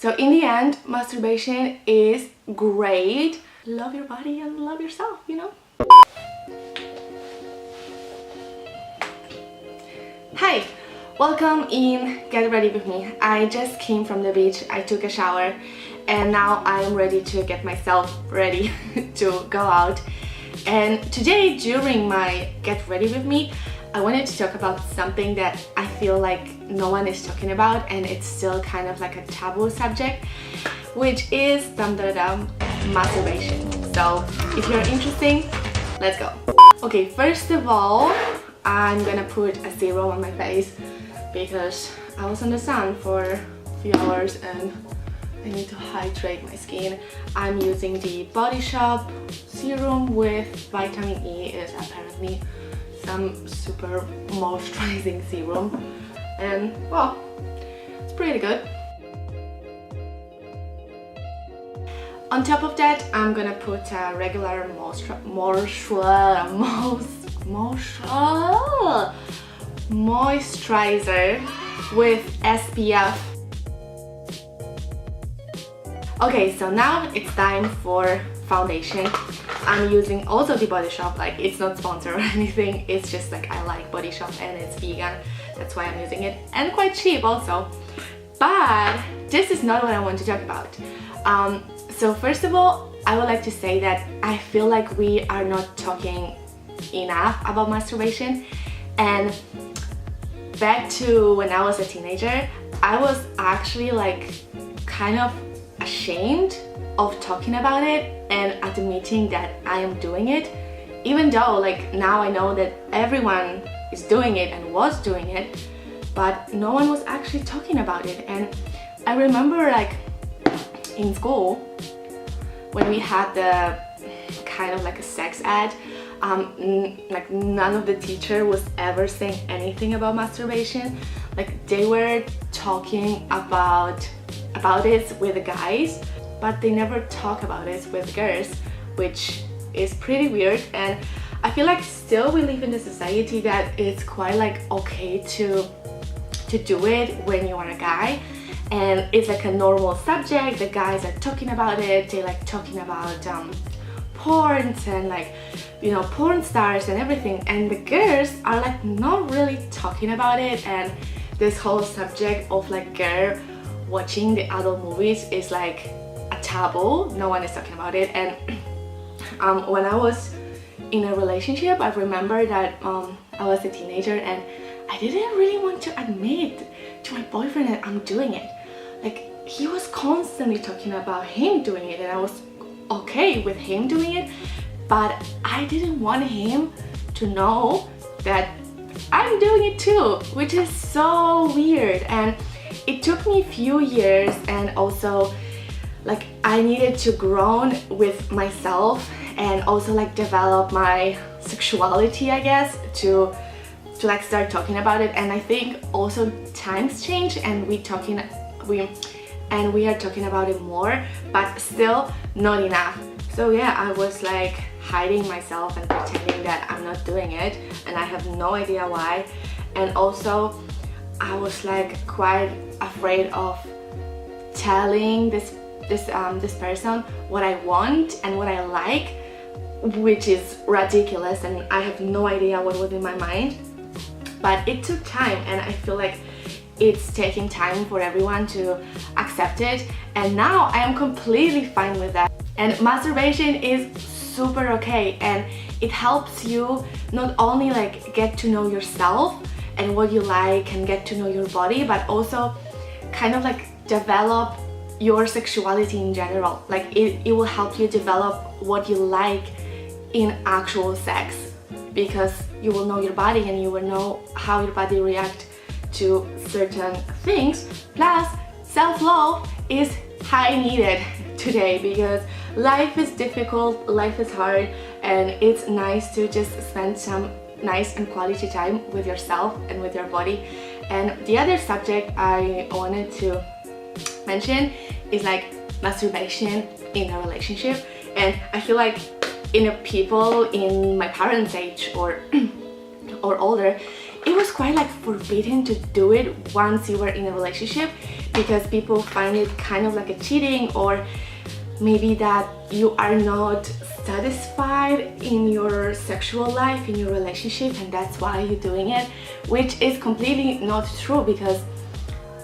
So in the end, masturbation is great. Love your body and love yourself, you know? Hi, welcome in Get Ready With Me. I just came from the beach, I took a shower, and now I'm ready to get myself ready to go out. And today, during my Get Ready With Me, I wanted to talk about something that I feel like no one is talking about, and it's still kind of like a taboo subject, which is masturbation. So if you're interested, let's go. Okay, first of all, I'm gonna put a serum on my face because I was in the sun for a few hours and I need to hydrate my skin. I'm using the Body Shop serum with vitamin E. It's apparently some super moisturizing serum, and well, it's pretty good. On top of that, I'm gonna put a regular moisturizer with SPF. Okay, so now it's time for foundation. I'm using also the Body Shop, like it's not sponsored or anything, it's just like I like Body Shop and it's vegan, that's why I'm using it, and quite cheap also. But this is not what I want to talk about. So first of all, I would like to say that I feel like we are not talking enough about masturbation. And back to when I was a teenager, I was actually like kind of ashamed of talking about it and admitting that I am doing it, even though like now I know that everyone is doing it and was doing it, but no one was actually talking about it. And I remember like in school when we had the kind of like a sex ad, like none of the teacher was ever saying anything about masturbation. Like they were talking about it with the guys, but they never talk about it with girls, which is pretty weird. And I feel like still we live in a society that it's quite like okay to do it when you are a guy, and it's like a normal subject. The guys are talking about it, they like talking about porns and like, you know, porn stars and everything, and the girls are like not really talking about it. And this whole subject of like girl watching the adult movies is like a taboo, no one is talking about it. And when I was in a relationship, I remember that I was a teenager and I didn't really want to admit to my boyfriend that I'm doing it. Like he was constantly talking about him doing it, and I was okay with him doing it, but I didn't want him to know that I'm doing it too, which is so weird. And it took me a few years, and also like I needed to grow with myself and also like develop my sexuality, I guess, to like start talking about it. And I think also times change and we are talking about it more, but still not enough. So yeah, I was like hiding myself and pretending that I'm not doing it, and I have no idea why. And also I was like quite afraid of telling this person what I want and what I like, which is ridiculous, and I have no idea what was in my mind. But it took time, and I feel like it's taking time for everyone to accept it, and now I am completely fine with that. And masturbation is super okay, and it helps you not only like get to know yourself and what you like and get to know your body, but also kind of like develop your sexuality in general. Like it will help you develop what you like in actual sex, because you will know your body and you will know how your body reacts to certain things. Plus, self-love is high needed today because life is difficult, life is hard, and it's nice to just spend some nice and quality time with yourself and with your body. And the other subject I wanted to mention is like masturbation in a relationship. And I feel like in a people in my parents' age or older, it was quite like forbidden to do it once you were in a relationship, because people find it kind of like a cheating, or maybe that you are not satisfied in your sexual life, in your relationship, and that's why you're doing it, which is completely not true, because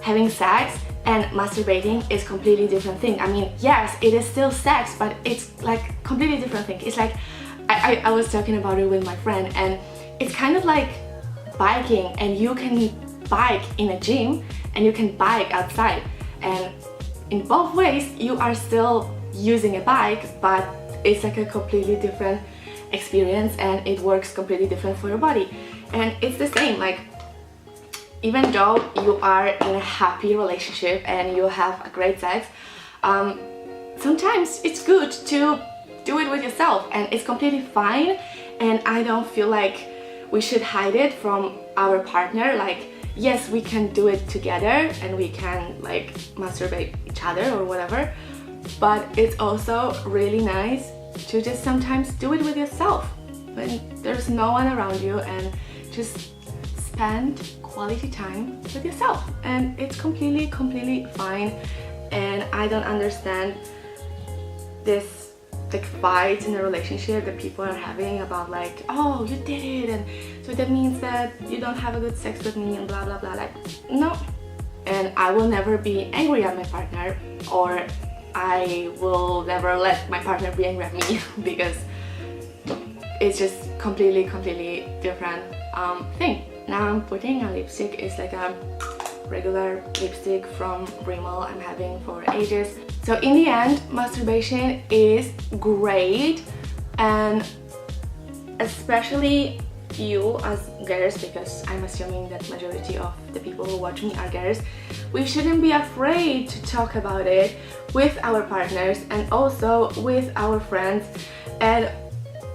having sex and masturbating is completely different thing. I mean, yes, it is still sex, but it's like completely different thing. It's like I was talking about it with my friend, and it's kind of like biking, and you can bike in a gym and you can bike outside, and in both ways you are still using a bike, but it's like a completely different experience and it works completely different for your body. And it's the same, like even though you are in a happy relationship and you have a great sex, sometimes it's good to do it with yourself, and it's completely fine, and I don't feel like we should hide it from our partner. Like, yes, we can do it together and we can like masturbate each other or whatever, but it's also really nice to just sometimes do it with yourself when there's no one around you, and just spend quality time with yourself, and it's completely fine. And I don't understand this like fights in a relationship that people are having about like, oh, you did it, and so that means that you don't have a good sex with me and blah blah blah. Like, no. And I will never be angry at my partner, or I will never let my partner be angry at me because it's just completely different thing. Now I'm putting a lipstick. It's like a regular lipstick from Rimmel I'm having for ages. So in the end, masturbation is great, and especially you as girls, because I'm assuming that majority of the people who watch me are girls, we shouldn't be afraid to talk about it with our partners and also with our friends. And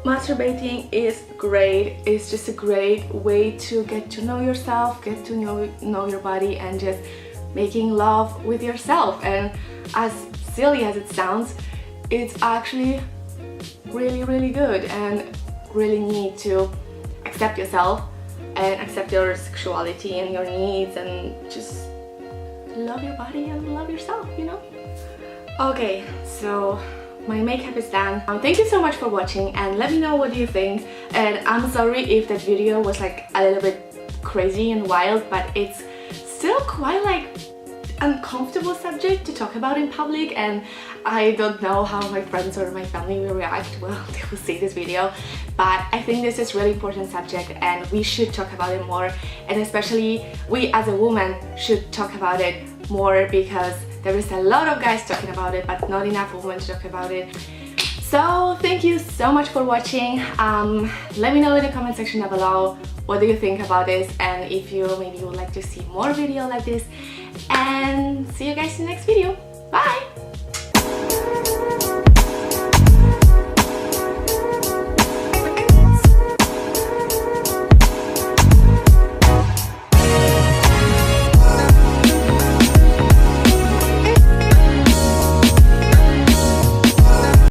masturbating is great. It's just a great way to get to know yourself, get to know your body, and just making love with yourself. And as silly as it sounds, it's actually really good, and really need to accept yourself and accept your sexuality and your needs, and just love your body and love yourself, you know? Okay, so my makeup is done. Thank you so much for watching, and let me know what you think. And I'm sorry if that video was like a little bit crazy and wild, but it's still quite like uncomfortable subject to talk about in public, and I don't know how my friends or my family will react when they will see this video. But I think this is really important subject, and we should talk about it more, and especially we as a woman should talk about it more, because there is a lot of guys talking about it but not enough women to talk about it. So thank you so much for watching. Let me know in the comment section down below what do you think about this, and if you maybe would like to see more video like this. And see you guys in the next video. Bye!